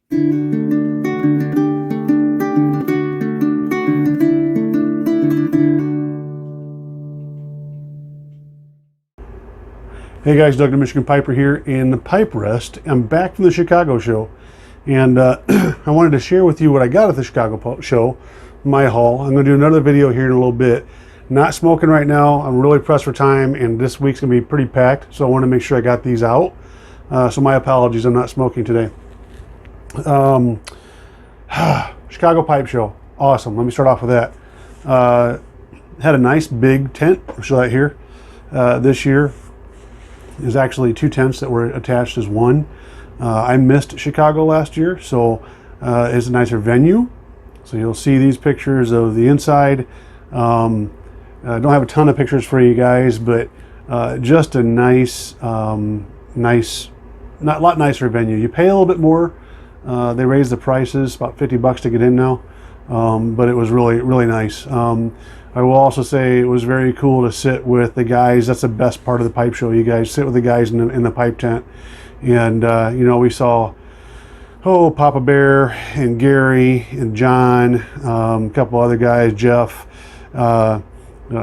Hey guys, Doug the Michigan Piper here in the Pipe Rest. I'm back from the Chicago show, and I wanted to share with you what I got at the Chicago show, my haul. I'm going to do another video here in a little bit. Not smoking right now. I'm really pressed for time, and this week's going to be pretty packed, so I want to make sure I got these out. So my apologies, I'm not smoking today. Chicago Pipe Show, awesome. Let me start off with that. Had a nice big tent. I'll show that here. This year is actually two tents that were attached as one. I missed Chicago last year, so it's a nicer venue. So you'll see these pictures of the inside. I don't have a ton of pictures for you guys, but just a nice, not a lot nicer venue. You pay a little bit more. They raised the prices, about $50 to get in now, but it was really, really nice. I will also say it was very cool to sit with the guys. That's the best part of the pipe show. You guys sit with the guys in the pipe tent, and you know, we saw Papa Bear and Gary and John, a couple other guys, Jeff. Of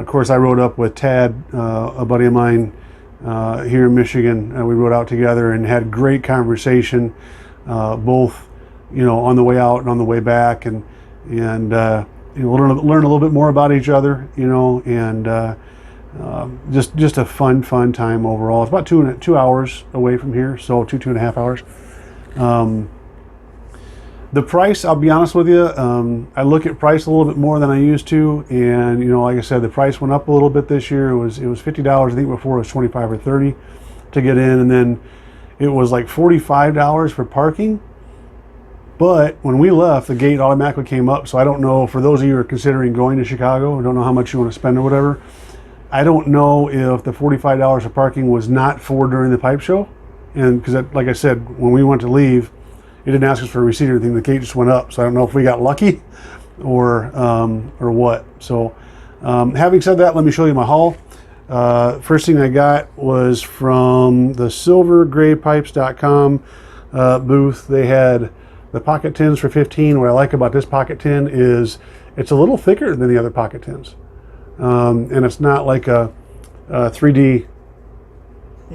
course, I rode up with Tad, a buddy of mine here in Michigan. We rode out together and had great conversation, both, you know, on the way out and on the way back, and you know, learn a little bit more about each other, you know, and just a fun time overall. It's about 2 hours away from here, so 2.5 hours. The price, I'll be honest with you, I look at price a little bit more than I used to, and you know, like I said, the price went up a little bit this year. It was $50. I think before it was $25 or $30 to get in, and then it was like $45 for parking. But when we left, the gate automatically came up. So I don't know, for those of you who are considering going to Chicago, I don't know how much you want to spend or whatever. I don't know if the $45 for parking was not for during the pipe show. And because, like I said, when we went to leave, it didn't ask us for a receipt or anything. The gate just went up. So I don't know if we got lucky or what. So having said that, let me show you my haul. First thing I got was from the silvergraypipes.com booth. They had the pocket tins for $15. What I like about this pocket tin is it's a little thicker than the other pocket tins. And it's not like a 3D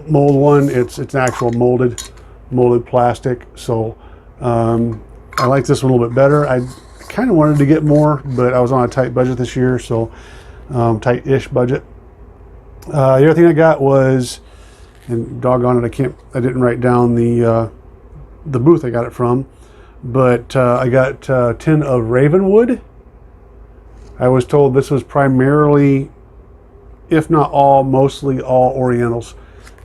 mold one. It's an actual molded plastic. So I like this one a little bit better. I kind of wanted to get more, but I was on a tight budget this year, so tight-ish budget. The other thing I got was, and doggone it, I didn't write down the booth I got it from. But I got a tin of Ravenwood. I was told this was primarily, if not all, mostly all Orientals.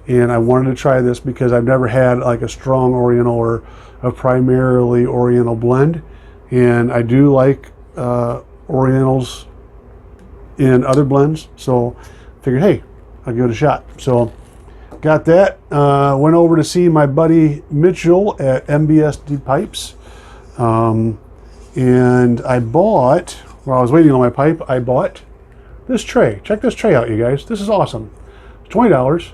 And I wanted to try this because I've never had like a strong Oriental or a primarily Oriental blend. And I do like Orientals in other blends. So I figured, hey, I'll give it a shot. So got that. Went over to see my buddy Mitchell at MBSD Pipes. And I bought, while I was waiting on my pipe, I bought this tray. Check this tray out, you guys. This is awesome. It's $20,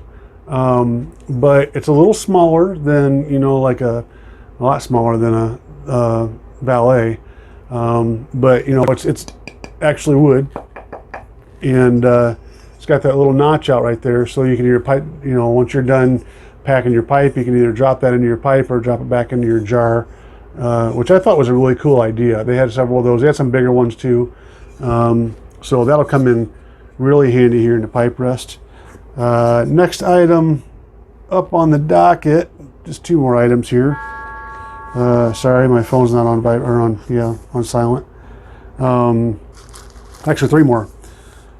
but it's a little smaller than, you know, like a lot smaller than a Valet. But you know, it's actually wood, and it's got that little notch out right there, so you can either pipe, you know, once you're done packing your pipe, you can either drop that into your pipe or drop it back into your jar. Which I thought was a really cool idea. They had several of those. They had some bigger ones too. So that'll come in really handy here in the pipe rest. Next item up on the docket, just two more items here. Sorry, my phone's not on on silent. Actually, three more.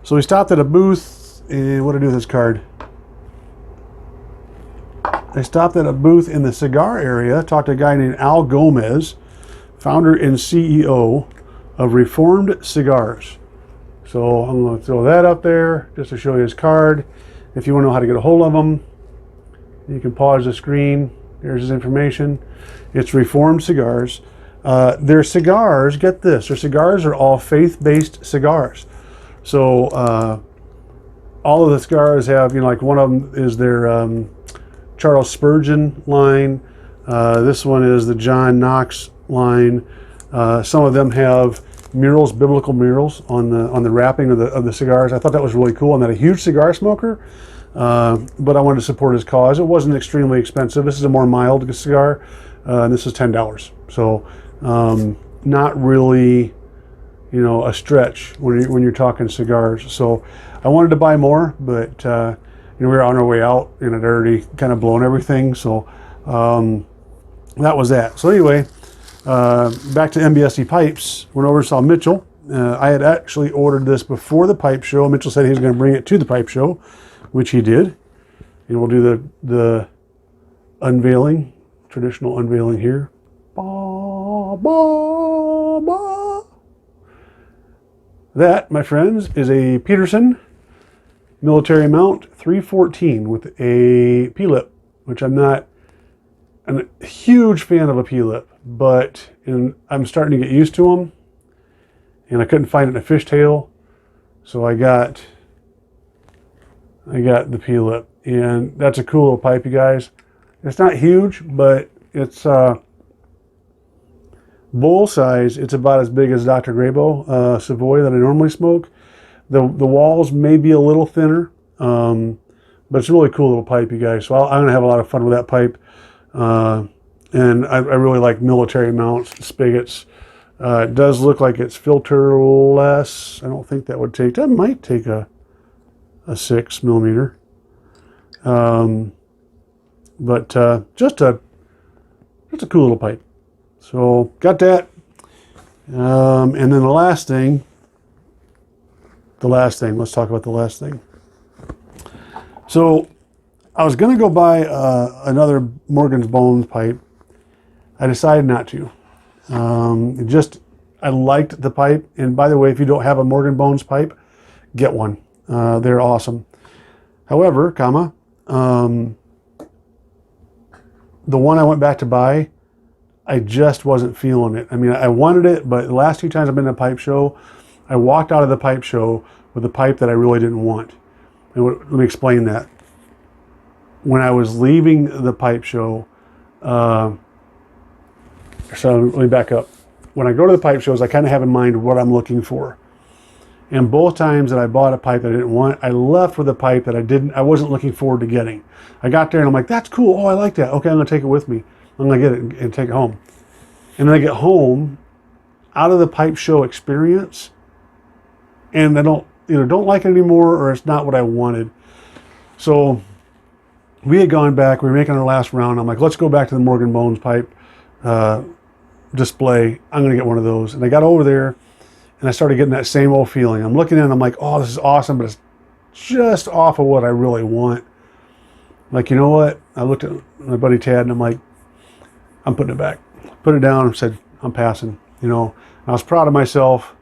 So we stopped at a booth, and what did I do with this card? I stopped at a booth in the cigar area, talked to a guy named Al Gomez, founder and CEO of Reformed Cigars. So I'm going to throw that up there just to show you his card. If you want to know how to get a hold of him, you can pause the screen. There's his information. It's Reformed Cigars. Their cigars, get this, their cigars are all faith-based cigars. So all of the cigars have, you know, like one of them is their Charles Spurgeon line. This one is the John Knox line. Some of them have murals, biblical murals on the wrapping of the cigars. I thought that was really cool. I'm not a huge cigar smoker, but I wanted to support his cause. It wasn't extremely expensive. This is a more mild cigar, and this is $10. So not really, you know, a stretch when you're talking cigars. So I wanted to buy more, but you know, we were on our way out and it already kind of blown everything. So that was that. So anyway, back to MBSE pipes. Went over and saw Mitchell. I had actually ordered this before the pipe show. Mitchell said he was going to bring it to the pipe show, which he did. And we'll do the unveiling, traditional unveiling here. Ba, ba, ba. That, my friends, is a Peterson military mount 314 with a P-lip, which I'm not a huge fan of a P-lip, but I'm starting to get used to them, and I couldn't find it in a fishtail, so I got the P-lip, and that's a cool little pipe, you guys. It's not huge, but it's bowl size. It's about as big as Dr. Grabo Savoy that I normally smoke. The walls may be a little thinner, but it's a really cool little pipe, you guys. So I'm gonna have a lot of fun with that pipe. And I really like military mounts, spigots. It does look like it's filterless. I don't think that would take, that might take a 6 millimeter. But just a cool little pipe. So got that. And then the last thing, let's talk about the last thing. So I was going to go buy another Morgan's Bones pipe. I decided not to. I liked the pipe. And by the way, if you don't have a Morgan Bones pipe, get one. They're awesome. However, the one I went back to buy, I just wasn't feeling it. I mean, I wanted it, but the last 2 times I've been to a pipe show, I walked out of the pipe show with a pipe that I really didn't want. And let me explain that. When I was leaving the pipe show, so let me back up. When I go to the pipe shows, I kind of have in mind what I'm looking for. And both times that I bought a pipe that I didn't want, I left with a pipe that I wasn't looking forward to getting. I got there and I'm like, that's cool. Oh, I like that. Okay, I'm gonna take it with me. I'm gonna get it and take it home. And then I get home out of the pipe show experience, and I don't like it anymore, or it's not what I wanted. So we had gone back. We were making our last round. I'm like, let's go back to the Morgan Bones pipe display. I'm gonna get one of those. And I got over there, and I started getting that same old feeling. I'm looking at it, I'm like, oh, this is awesome, but it's just off of what I really want. Like, you know what? I looked at my buddy Tad, and I'm like, I'm putting it back. Put it down and said, I'm passing. You know, I was proud of myself.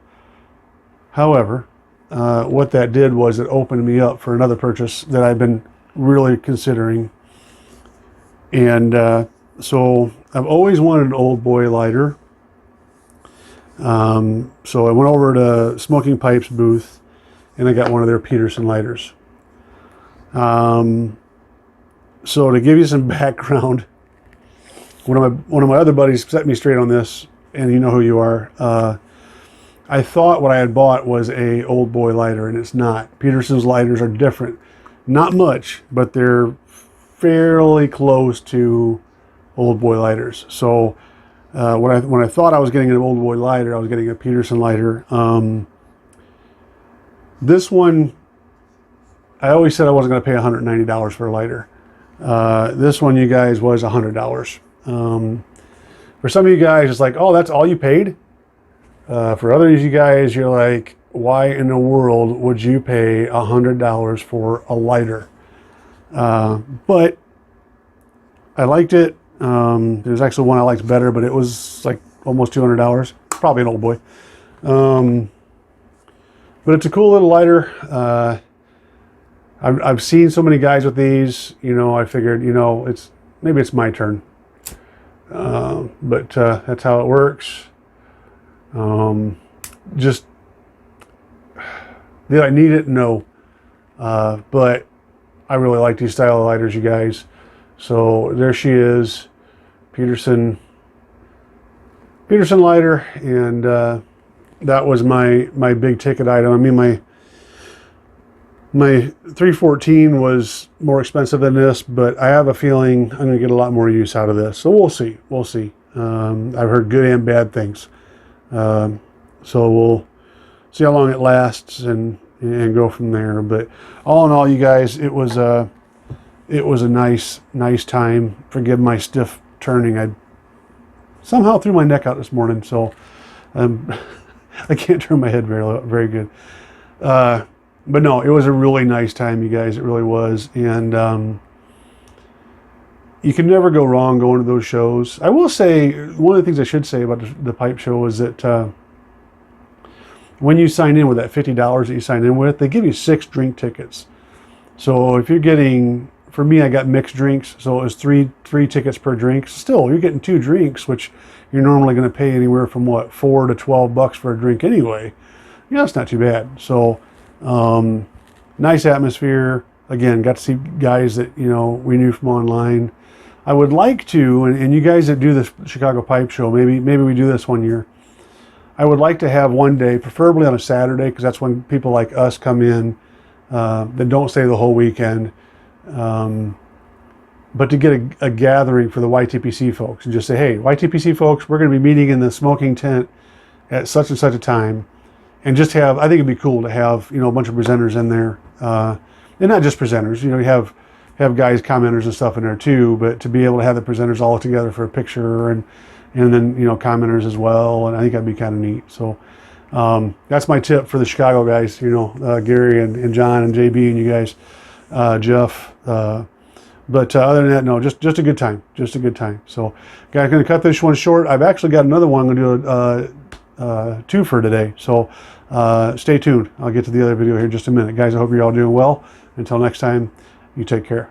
However, what that did was it opened me up for another purchase that I've been really considering. And so I've always wanted an Old Boy lighter. So I went over to Smoking Pipes booth, and I got one of their Peterson lighters. So to give you some background, one of my other buddies set me straight on this, and you know who you are. I thought what I had bought was a Old Boy lighter, and it's not. Peterson's lighters are different. Not much, but they're fairly close to Old Boy lighters. So when I thought I was getting an Old Boy lighter, I was getting a Peterson lighter. This one, I always said I wasn't going to pay $190 for a lighter. This one, you guys, was $100. For some of you guys, it's like, oh, that's all you paid? For others, you guys, you're like, why in the world would you pay $100 for a lighter? But I liked it. There's actually one I liked better, but it was like almost $200. Probably an Old Boy. But it's a cool little lighter. I've seen so many guys with these. You know, I figured, you know, maybe it's my turn. But that's how it works. Just did I need it? No. But I really like these style of lighters, you guys. So there she is, Peterson lighter, and that was my big ticket item. I mean, my 314 was more expensive than this, but I have a feeling I'm going to get a lot more use out of this. So we'll see. We'll see. I've heard good and bad things. So we'll see how long it lasts and go from there. But all in all, you guys, it was a nice time. Forgive my stiff turning. I somehow threw my neck out this morning, so I can't turn my head very good. But no, it was a really nice time, you guys. It really was. And you can never go wrong going to those shows. I will say, one of the things I should say about the pipe show is that when you sign in with that $50 that you sign in with, they give you 6 drink tickets. So if you're getting, for me, I got mixed drinks, so it was three tickets per drink. Still, you're getting 2 drinks, which you're normally going to pay anywhere from what, $4 to $12 for a drink anyway. Yeah, that's not too bad. So nice atmosphere. Again, got to see guys that, you know, we knew from online. I would like to, and you guys that do the Chicago Pipe Show, maybe we do this one year. I would like to have one day, preferably on a Saturday, because that's when people like us come in that don't stay the whole weekend. But to get a gathering for the YTPC folks and just say, hey, YTPC folks, we're going to be meeting in the smoking tent at such and such a time. And just have, I think it'd be cool to have, you know, a bunch of presenters in there. And not just presenters, you know, you have guys, commenters and stuff in there too, but to be able to have the presenters all together for a picture and then, you know, commenters as well. And I think that'd be kind of neat. So that's my tip for the Chicago guys, you know, Gary and John and JB and you guys, Jeff. But other than that, no, just a good time, just a good time. So guys, I'm going to cut this one short. I've actually got another one. I'm going to do 2 for today. So stay tuned. I'll get to the other video here in just a minute. Guys, I hope you're all doing well. Until next time, you take care.